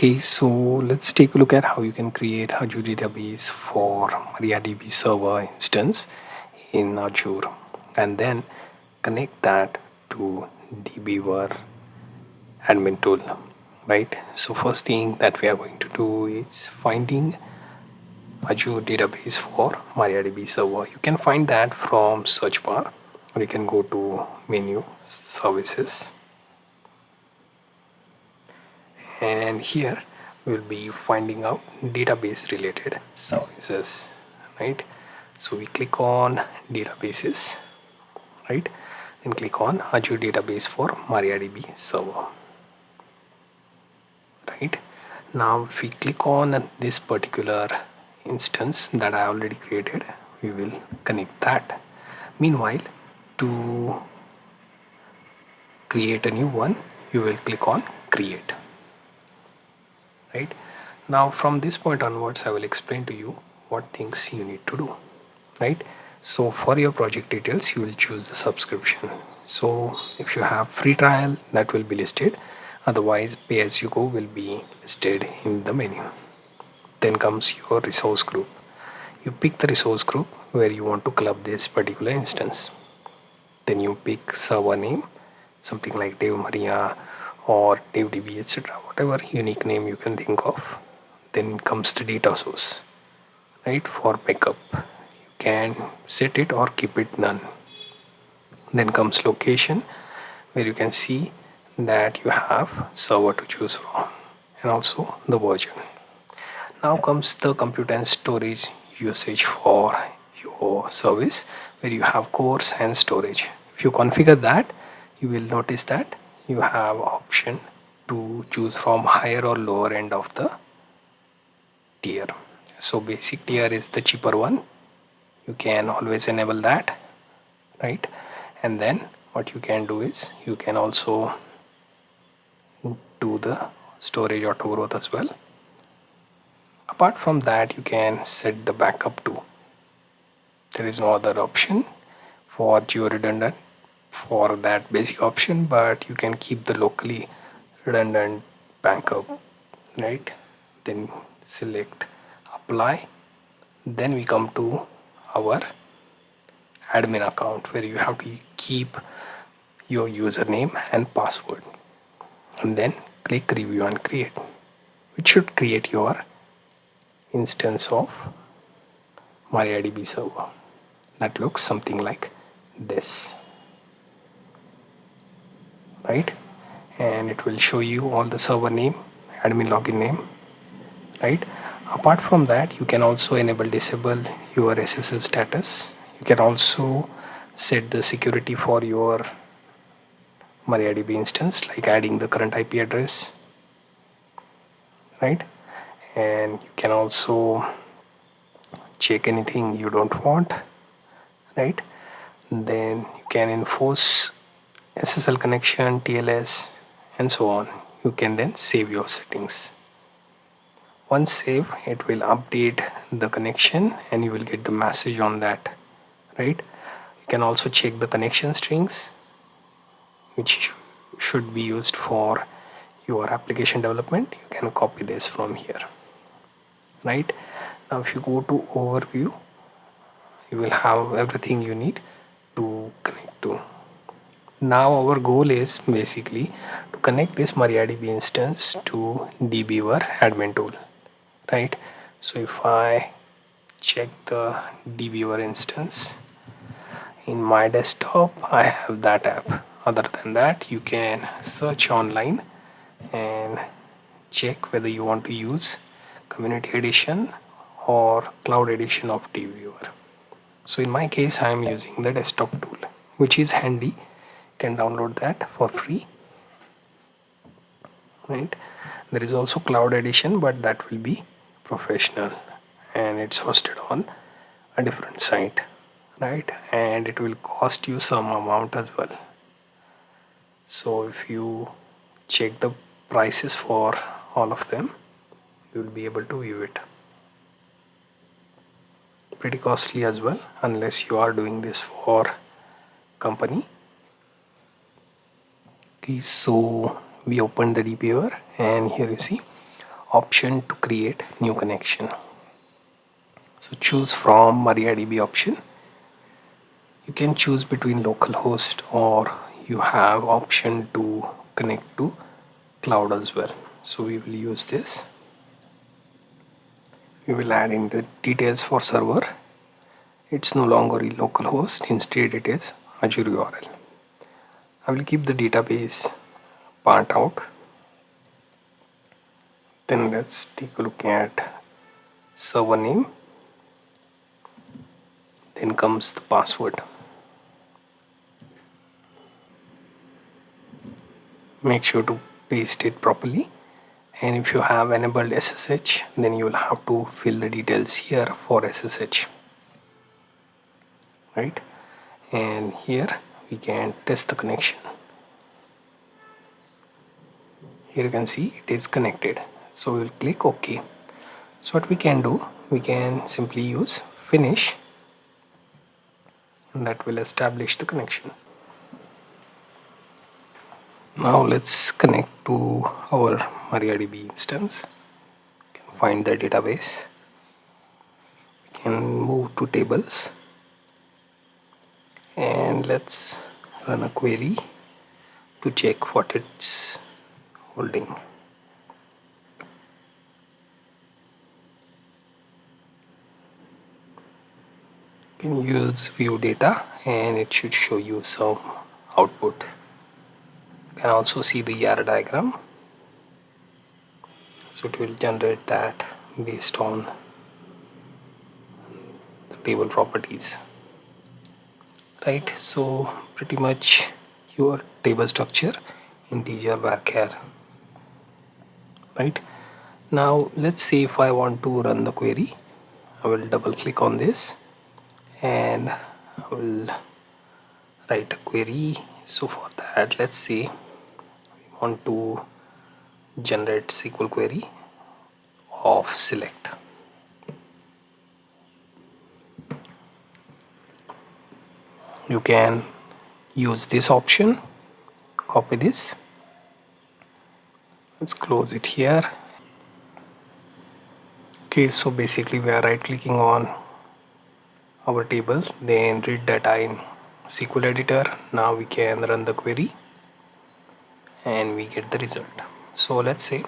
Okay, so let's take a look at how you can create Azure database for MariaDB server instance in Azure and then connect that to DBeaver admin tool, right? So first thing that we are going to do is finding Azure database for MariaDB server. You can find that from search bar or you can go to menu services, and here we'll be finding out database related services, right? So we click on databases, right? Then click on Azure database for MariaDB server, right? Now if we click on this particular instance that I already created, we will connect that. Meanwhile, to create a new one, you will click on create. Right now, from this point onwards, I will explain to you what things you need to do. Right, so for your project details, you will choose the subscription. So if you have free trial, that will be listed, otherwise pay as you go will be listed in the menu. Then comes your resource group. You pick the resource group where you want to club this particular instance. Then you pick server name, something like Dev Maria or DevDB, etc., whatever unique name you can think of. Then comes the data source, right? For backup, you can set it or keep it none. Then comes location, where you can see that you have server to choose from and also the version. Now comes the compute and storage usage for your service, where you have cores and storage. If you configure that, you will notice that you have option to choose from higher or lower end of the tier. So basic tier is the cheaper one. You can always enable that, right? And then what you can do is you can also do the storage auto growth as well. Apart from that, you can set the backup too. There is no other option for geo redundant for that basic option, but you can keep the locally redundant backup, right? Then select apply. Then we come to our admin account, where you have to keep your username and password, and then click review and create, which should create your instance of MariaDB server that looks something like this, right? And it will show you all the server name, admin login name, right? Apart from that, you can also enable disable your SSL status. You can also set the security for your MariaDB instance, like adding the current IP address, right? And you can also check anything you don't want, right? Then you can enforce SSL connection, TLS, and so on. You can then save your settings. Once saved, it will update the connection and you will get the message on that, right? You can also check the connection strings, which should be used for your application development. You can copy this from here, right? Now if you go to overview, you will have everything you need to connect to. Now our goal is basically to connect this MariaDB instance to DBeaver admin tool, right? So if I check the DBeaver instance in my desktop, I have that app. Other than that, you can search online and check whether you want to use community edition or cloud edition of DBeaver. So in my case, I am using the desktop tool, which is handy. You can download that for free, right? There is also cloud edition, but that will be professional and it's hosted on a different site, right? And it will cost you some amount as well. So if you check the prices for all of them, you will be able to view it. Pretty costly as well, unless you are doing this for company. Okay, so we opened the DBeaver and here you see option to create new connection. So choose from MariaDB option. You can choose between localhost, or you have option to connect to cloud as well. So we will use this. We will add in the details for server. It's no longer a localhost, instead it is Azure URL. I will keep the database part out. Then let's take a look at server name. Then comes the password. Make sure to paste it properly, and if you have enabled SSH, then you will have to fill the details here for SSH, right? And here we can test the connection. Here you can see it is connected, so we will click OK. So what we can do, we can simply use finish, and that will establish the connection. Now let's connect to our MariaDB instance. We can find the database. We can move to tables, and let's run a query to check what it's holding. You can use view data, and it should show you some output. You can also see the ER diagram, so it will generate that based on the table properties, right? So pretty much your table structure, integer varchar, right? Now let's see, if I want to run the query, I will double click on this and I will write a query. So for that, let's say we want to generate SQL query of select. You can use this option, copy this, let's close it here. Okay, so basically we are right clicking on our table, then read data in SQL editor. Now we can run the query and we get the result. So let's say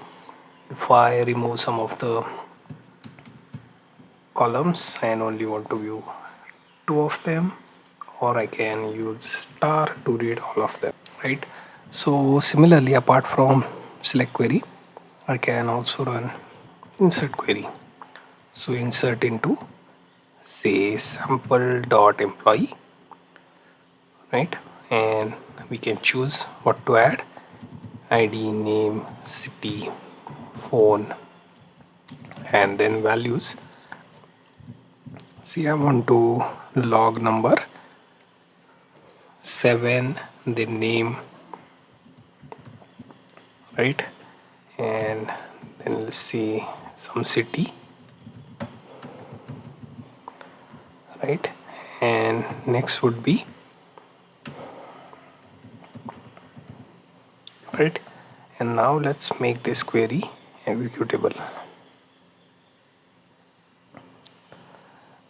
if I remove some of the columns and only want to view 2 of them, or I can use star to read all of them, right? So similarly, apart from select query, I can also run insert query. So insert into, say, sample.employee, right? And we can choose what to add: ID, name, city, phone, and then values. See, I want to log number 7, the name, right? And then let's see, some city, right? And next would be, right? And now let's make this query executable.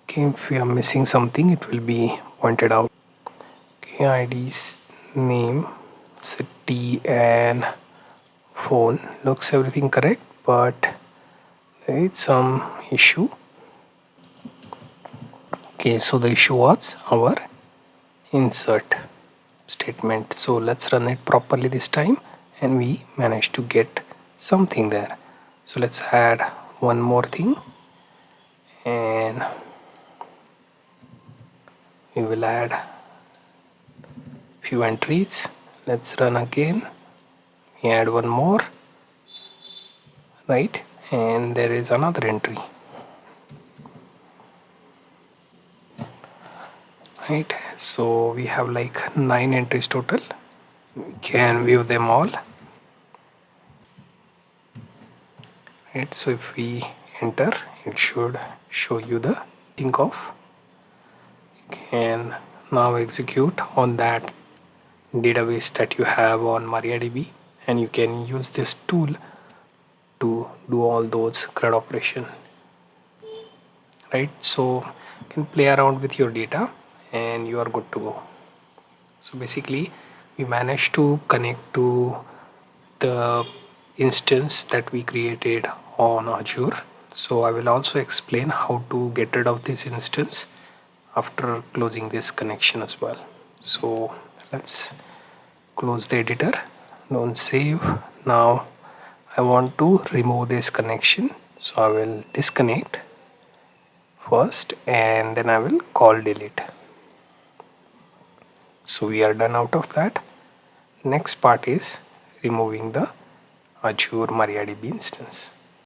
Okay, if we are missing something, it will be pointed out. Okay, IDs, name, city, and phone, looks everything correct, but there is some issue. Okay, so the issue was our insert statement. So let's run it properly this time, and we managed to get something there. So let's add one more thing, and we will add few entries. Let's run again. We add one more, right? And there is another entry, right? So we have like 9 entries total. We can view them all, right? So if we enter, it should show you the think of. You can now execute on that database that you have on MariaDB, and you can use this tool to do all those CRUD operation, right? So you can play around with your data and you are good to go. So basically we managed to connect to the instance that we created on Azure. So I will also explain how to get rid of this instance after closing this connection as well. So let's close the editor, don't save. Now I want to remove this connection, so I will disconnect first and then I will call delete. So we are done out of that. Next part is removing the Azure MariaDB instance.